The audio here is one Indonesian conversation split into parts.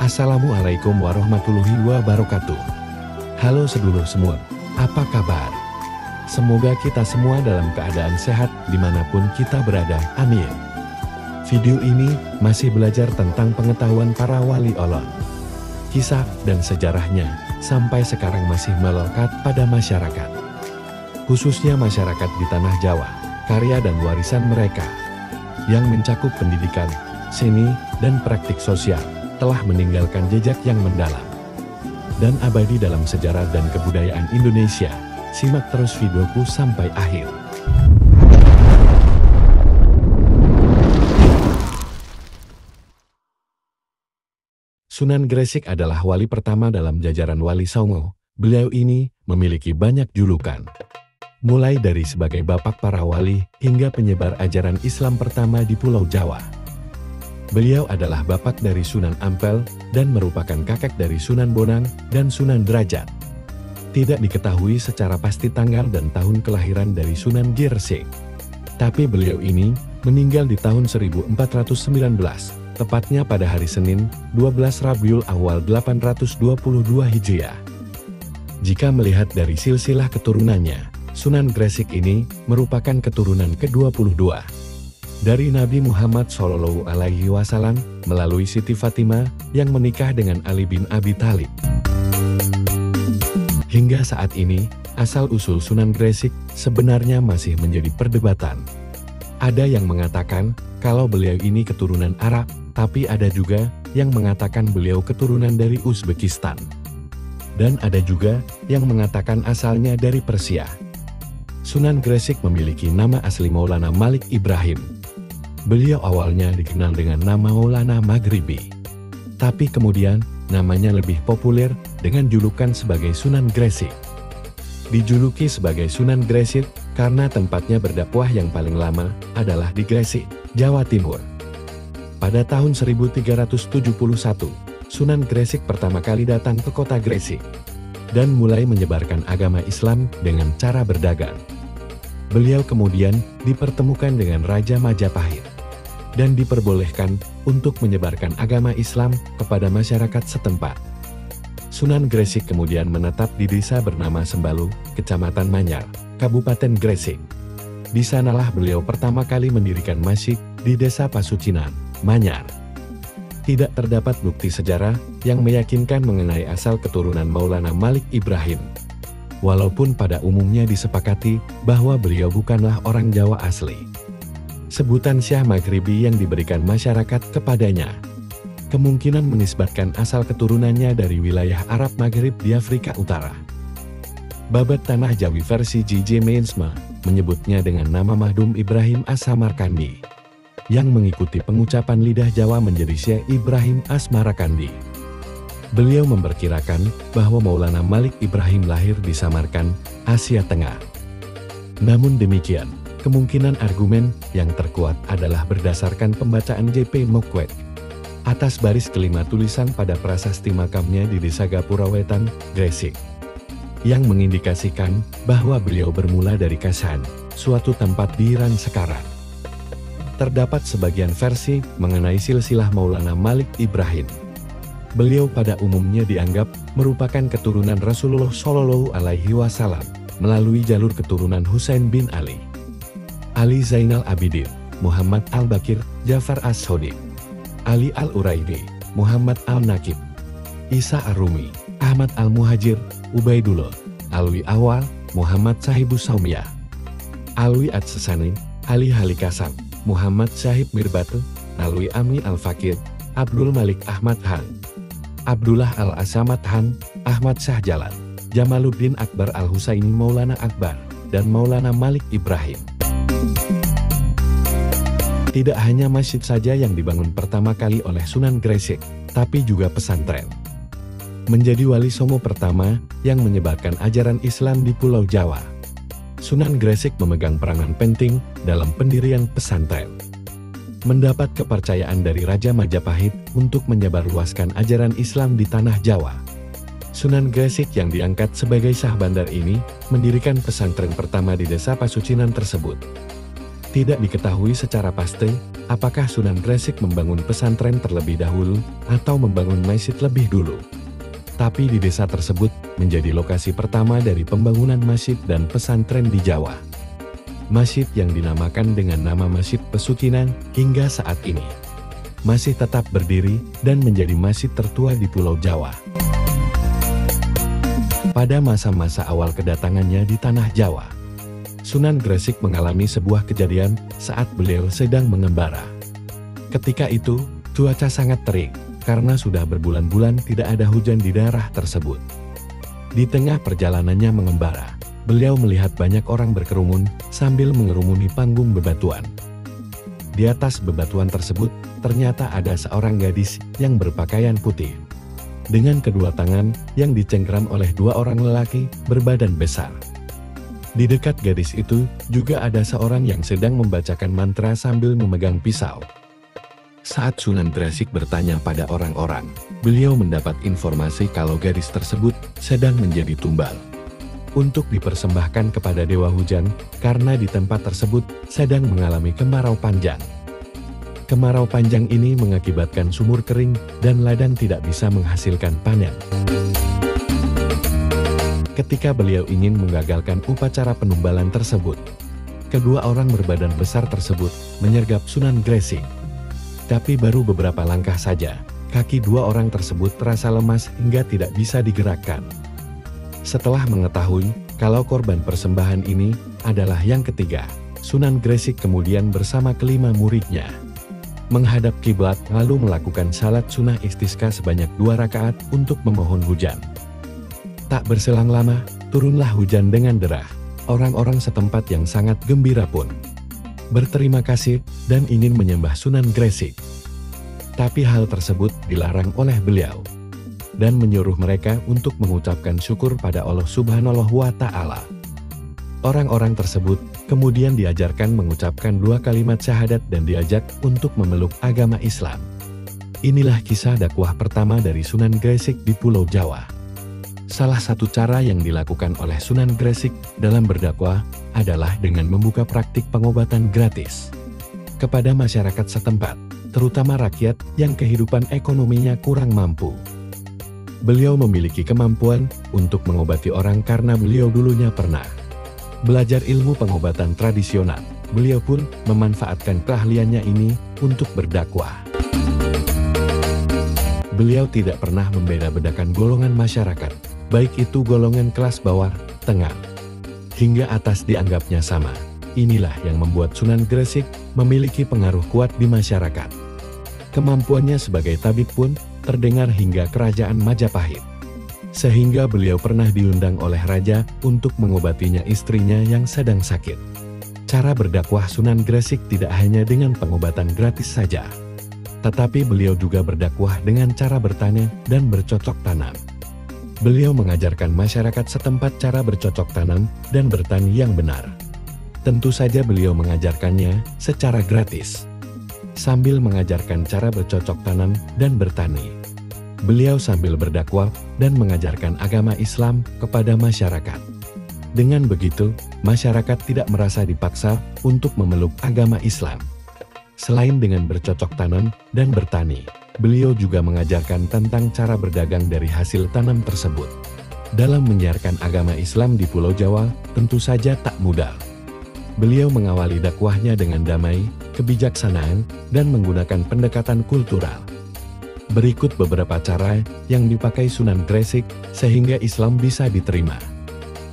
Assalamualaikum warahmatullahi wabarakatuh. Halo sedulur semua, apa kabar? Semoga kita semua dalam keadaan sehat dimanapun kita berada, amin. Video ini masih belajar tentang pengetahuan para wali Allah. Kisah dan sejarahnya sampai sekarang masih melekat pada masyarakat. Khususnya masyarakat di Tanah Jawa, karya dan warisan mereka yang mencakup pendidikan, seni, dan praktik sosial telah meninggalkan jejak yang mendalam dan abadi dalam sejarah dan kebudayaan Indonesia. Simak terus videoku sampai akhir. Sunan Gresik adalah wali pertama dalam jajaran Wali Songo. Beliau ini memiliki banyak julukan, mulai dari sebagai bapak para wali hingga penyebar ajaran Islam pertama di Pulau Jawa. Beliau adalah bapak dari Sunan Ampel dan merupakan kakek dari Sunan Bonang dan Sunan Derajat. Tidak diketahui secara pasti tanggal dan tahun kelahiran dari Sunan Gresik. Tapi beliau ini meninggal di tahun 1419, tepatnya pada hari Senin, 12 Rabiul Awal 822 Hijriah. Jika melihat dari silsilah keturunannya, Sunan Gresik ini merupakan keturunan ke-22 dari Nabi Muhammad SAW melalui Siti Fatimah yang menikah dengan Ali bin Abi Thalib. Hingga saat ini, asal-usul Sunan Gresik sebenarnya masih menjadi perdebatan. Ada yang mengatakan kalau beliau ini keturunan Arab, tapi ada juga yang mengatakan beliau keturunan dari Uzbekistan. Dan ada juga yang mengatakan asalnya dari Persia. Sunan Gresik memiliki nama asli Maulana Malik Ibrahim. Beliau awalnya dikenal dengan nama Maulana Maghribi. Tapi kemudian, namanya lebih populer dengan julukan sebagai Sunan Gresik. Dijuluki sebagai Sunan Gresik karena tempatnya berdakwah yang paling lama adalah di Gresik, Jawa Timur. Pada tahun 1371, Sunan Gresik pertama kali datang ke kota Gresik dan mulai menyebarkan agama Islam dengan cara berdagang. Beliau kemudian dipertemukan dengan Raja Majapahit dan diperbolehkan untuk menyebarkan agama Islam kepada masyarakat setempat. Sunan Gresik kemudian menetap di desa bernama Sembalu, Kecamatan Manyar, Kabupaten Gresik. Di sanalah beliau pertama kali mendirikan masjid di desa Pasucinan, Manyar. Tidak terdapat bukti sejarah yang meyakinkan mengenai asal keturunan Maulana Malik Ibrahim. Walaupun pada umumnya disepakati bahwa beliau bukanlah orang Jawa asli. Sebutan Syah Maghribi yang diberikan masyarakat kepadanya kemungkinan menisbatkan asal keturunannya dari wilayah Arab Maghrib di Afrika Utara. Babat Tanah Jawi versi J.J. Meensma menyebutnya dengan nama Mahdum Ibrahim As-Samarkandi, yang mengikuti pengucapan lidah Jawa menjadi Syekh Ibrahim As-Samarkandi. Beliau memperkirakan bahwa Maulana Malik Ibrahim lahir di Samarkand, Asia Tengah. Namun demikian, kemungkinan argumen yang terkuat adalah berdasarkan pembacaan J.P. Mokwet atas baris kelima tulisan pada prasasti makamnya di Desa Gapura Wetan, Gresik, yang mengindikasikan bahwa beliau bermula dari Kasan, suatu tempat di Iran sekarang. Terdapat sebagian versi mengenai silsilah Maulana Malik Ibrahim. Beliau pada umumnya dianggap merupakan keturunan Rasulullah Shallallahu Alaihi Wasallam melalui jalur keturunan Husain bin Ali, Ali Zainal Abidin, Muhammad Al-Bakir, Jafar As-Sadiq, Ali Al-Uraidi, Muhammad Al-Nakib, Isa Ar-Rumi, Ahmad Al-Muhajir, Ubaidullah, Alwi Awal, Muhammad Sahibus Saumiyah, Alwi Ad-Sesani, Ali Halikasam, Muhammad Syahib Mirbatu, Alwi Ami Al-Fakir, Abdul Malik Ahmad Han, Abdullah Al-Asamad Han, Ahmad Syahjalan, Jamaluddin Akbar Al-Husaini Maulana Akbar, dan Maulana Malik Ibrahim. Tidak hanya masjid saja yang dibangun pertama kali oleh Sunan Gresik, tapi juga pesantren. Menjadi wali Songo pertama yang menyebarkan ajaran Islam di Pulau Jawa, Sunan Gresik memegang peranan penting dalam pendirian pesantren. Mendapat kepercayaan dari Raja Majapahit untuk menyebarluaskan ajaran Islam di Tanah Jawa. Sunan Gresik yang diangkat sebagai Syah Bandar ini mendirikan pesantren pertama di desa Pasucinan tersebut. Tidak diketahui secara pasti Apakah Sunan Gresik membangun pesantren terlebih dahulu atau membangun masjid lebih dulu? Tapi di desa tersebut menjadi lokasi pertama dari pembangunan masjid dan pesantren di Jawa. Masjid yang dinamakan dengan nama Masjid Pesukinan hingga saat ini masih tetap berdiri dan menjadi masjid tertua di Pulau Jawa. Pada masa-masa awal kedatangannya di Tanah Jawa, Sunan Gresik mengalami sebuah kejadian saat beliau sedang mengembara. Ketika itu, cuaca sangat terik karena sudah berbulan-bulan tidak ada hujan di daerah tersebut. Di tengah perjalanannya mengembara, beliau melihat banyak orang berkerumun sambil mengerumuni panggung bebatuan. Di atas bebatuan tersebut, ternyata ada seorang gadis yang berpakaian putih, dengan kedua tangan yang dicengkeram oleh dua orang lelaki berbadan besar. Di dekat gadis itu juga ada seorang yang sedang membacakan mantra sambil memegang pisau. Saat Sunan Gresik bertanya pada orang-orang, beliau mendapat informasi kalau gadis tersebut sedang menjadi tumbal untuk dipersembahkan kepada Dewa Hujan karena di tempat tersebut sedang mengalami kemarau panjang. Kemarau panjang ini mengakibatkan sumur kering dan ladang tidak bisa menghasilkan panen. Ketika beliau ingin menggagalkan upacara penumbalan tersebut, kedua orang berbadan besar tersebut menyergap Sunan Gresik. Tapi baru beberapa langkah saja, kaki dua orang tersebut terasa lemas hingga tidak bisa digerakkan. Setelah mengetahui kalau korban persembahan ini adalah yang ketiga, Sunan Gresik kemudian bersama kelima muridnya menghadap kiblat lalu melakukan salat sunnah istisqa sebanyak 2 rakaat untuk memohon hujan. Tak berselang lama, turunlah hujan dengan derah. Orang-orang setempat yang sangat gembira pun berterima kasih dan ingin menyembah Sunan Gresik. Tapi hal tersebut dilarang oleh beliau dan menyuruh mereka untuk mengucapkan syukur pada Allah Subhanahu wa Ta'ala. Orang-orang tersebut kemudian diajarkan mengucapkan 2 kalimat syahadat dan diajak untuk memeluk agama Islam. Inilah kisah dakwah pertama dari Sunan Gresik di Pulau Jawa. Salah satu cara yang dilakukan oleh Sunan Gresik dalam berdakwah adalah dengan membuka praktik pengobatan gratis kepada masyarakat setempat, terutama rakyat yang kehidupan ekonominya kurang mampu. Beliau memiliki kemampuan untuk mengobati orang karena beliau dulunya pernah belajar ilmu pengobatan tradisional. Beliau pun memanfaatkan keahliannya ini untuk berdakwah. Beliau tidak pernah membeda-bedakan golongan masyarakat, baik itu golongan kelas bawah, tengah, hingga atas dianggapnya sama. Inilah yang membuat Sunan Gresik memiliki pengaruh kuat di masyarakat. Kemampuannya sebagai tabib pun terdengar hingga kerajaan Majapahit. Sehingga beliau pernah diundang oleh raja untuk mengobatinya istrinya yang sedang sakit. Cara berdakwah Sunan Gresik tidak hanya dengan pengobatan gratis saja, tetapi beliau juga berdakwah dengan cara bertani dan bercocok tanam. Beliau mengajarkan masyarakat setempat cara bercocok tanam dan bertani yang benar. Tentu saja beliau mengajarkannya secara gratis. Sambil mengajarkan cara bercocok tanam dan bertani, beliau sambil berdakwah dan mengajarkan agama Islam kepada masyarakat. Dengan begitu, masyarakat tidak merasa dipaksa untuk memeluk agama Islam. Selain dengan bercocok tanam dan bertani, beliau juga mengajarkan tentang cara berdagang dari hasil tanam tersebut. Dalam menyiarkan agama Islam di Pulau Jawa, tentu saja tak mudah. Beliau mengawali dakwahnya dengan damai, kebijaksanaan, dan menggunakan pendekatan kultural. Berikut beberapa cara yang dipakai Sunan Gresik sehingga Islam bisa diterima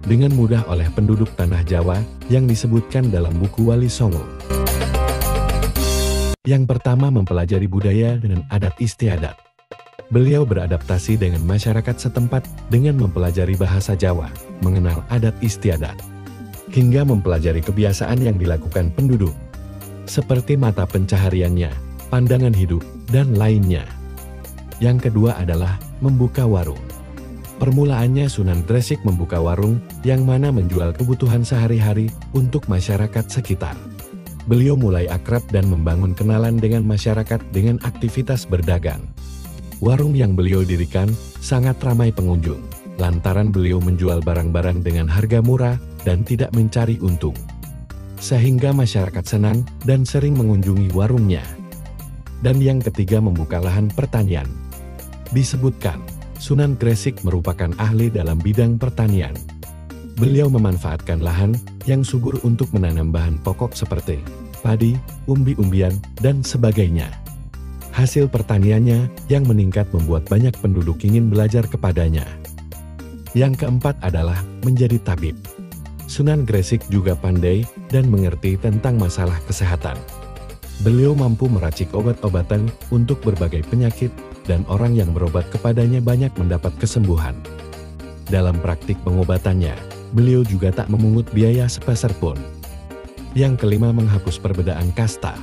dengan mudah oleh penduduk Tanah Jawa yang disebutkan dalam buku Wali Songo. Yang pertama, mempelajari budaya dan adat istiadat. Beliau beradaptasi dengan masyarakat setempat dengan mempelajari bahasa Jawa, mengenal adat istiadat, hingga mempelajari kebiasaan yang dilakukan penduduk, seperti mata pencahariannya, pandangan hidup, dan lainnya. Yang kedua adalah membuka warung. Permulaannya Sunan Gresik membuka warung yang mana menjual kebutuhan sehari-hari untuk masyarakat sekitar. Beliau mulai akrab dan membangun kenalan dengan masyarakat dengan aktivitas berdagang. Warung yang beliau dirikan sangat ramai pengunjung, lantaran beliau menjual barang-barang dengan harga murah dan tidak mencari untung. sehingga masyarakat senang dan sering mengunjungi warungnya. Dan yang ketiga, membuka lahan pertanian. Disebutkan, Sunan Gresik merupakan ahli dalam bidang pertanian. Beliau memanfaatkan lahan yang subur untuk menanam bahan pokok seperti padi, umbi-umbian, dan sebagainya. Hasil pertaniannya yang meningkat membuat banyak penduduk ingin belajar kepadanya. Yang keempat adalah menjadi tabib. Sunan Gresik juga pandai dan mengerti tentang masalah kesehatan. Beliau mampu meracik obat-obatan untuk berbagai penyakit, dan orang yang berobat kepadanya banyak mendapat kesembuhan. Dalam praktik pengobatannya, beliau juga tak memungut biaya sepeser pun. Yang kelima, menghapus perbedaan kasta.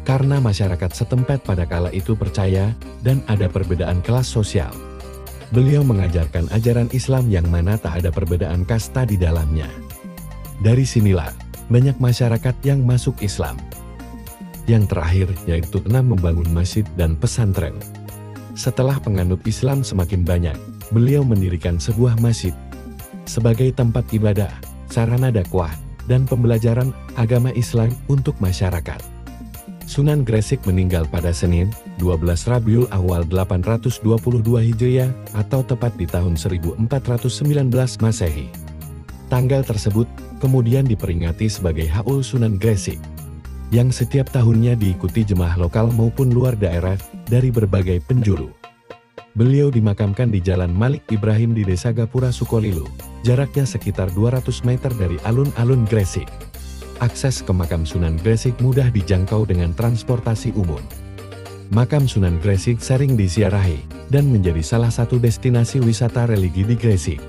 Karena masyarakat setempat pada kala itu percaya dan ada perbedaan kelas sosial. Beliau mengajarkan ajaran Islam yang mana tak ada perbedaan kasta di dalamnya. Dari sinilah banyak masyarakat yang masuk Islam. Yang terakhir yaitu 6, membangun masjid dan pesantren. Setelah penganut Islam semakin banyak, beliau mendirikan sebuah masjid sebagai tempat ibadah, sarana dakwah, dan pembelajaran agama Islam untuk masyarakat. Sunan Gresik meninggal pada Senin, 12 Rabiul Awal 822 Hijriah atau tepat di tahun 1419 Masehi. Tanggal tersebut kemudian diperingati sebagai Haul Sunan Gresik, yang setiap tahunnya diikuti jemaah lokal maupun luar daerah dari berbagai penjuru. Beliau dimakamkan di Jalan Malik Ibrahim di Desa Gapura Sukolilo, jaraknya sekitar 200 meter dari alun-alun Gresik. Akses ke makam Sunan Gresik mudah dijangkau dengan transportasi umum. Makam Sunan Gresik sering disiarahi dan menjadi salah satu destinasi wisata religi di Gresik.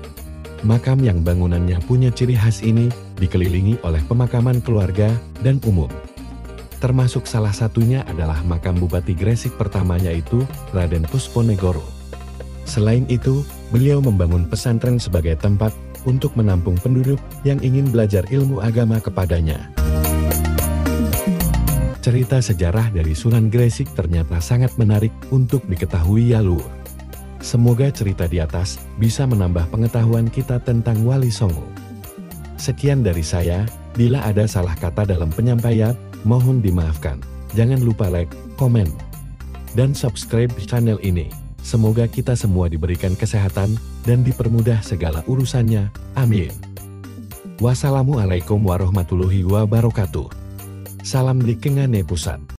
Makam yang bangunannya punya ciri khas ini dikelilingi oleh pemakaman keluarga dan umum. Termasuk salah satunya adalah makam Bupati Gresik pertama, yaitu Raden Pusponegoro. Selain itu, beliau membangun pesantren sebagai tempat untuk menampung penduduk yang ingin belajar ilmu agama kepadanya. Cerita sejarah dari Sunan Gresik ternyata sangat menarik untuk diketahui ya lur. Semoga cerita di atas bisa menambah pengetahuan kita tentang Wali Songo. Sekian dari saya, bila ada salah kata dalam penyampaian, mohon dimaafkan. Jangan lupa like, komen, dan subscribe channel ini. Semoga kita semua diberikan kesehatan dan dipermudah segala urusannya. Amin. Wassalamualaikum warahmatullahi wabarakatuh. Salam di Kengane Pusat.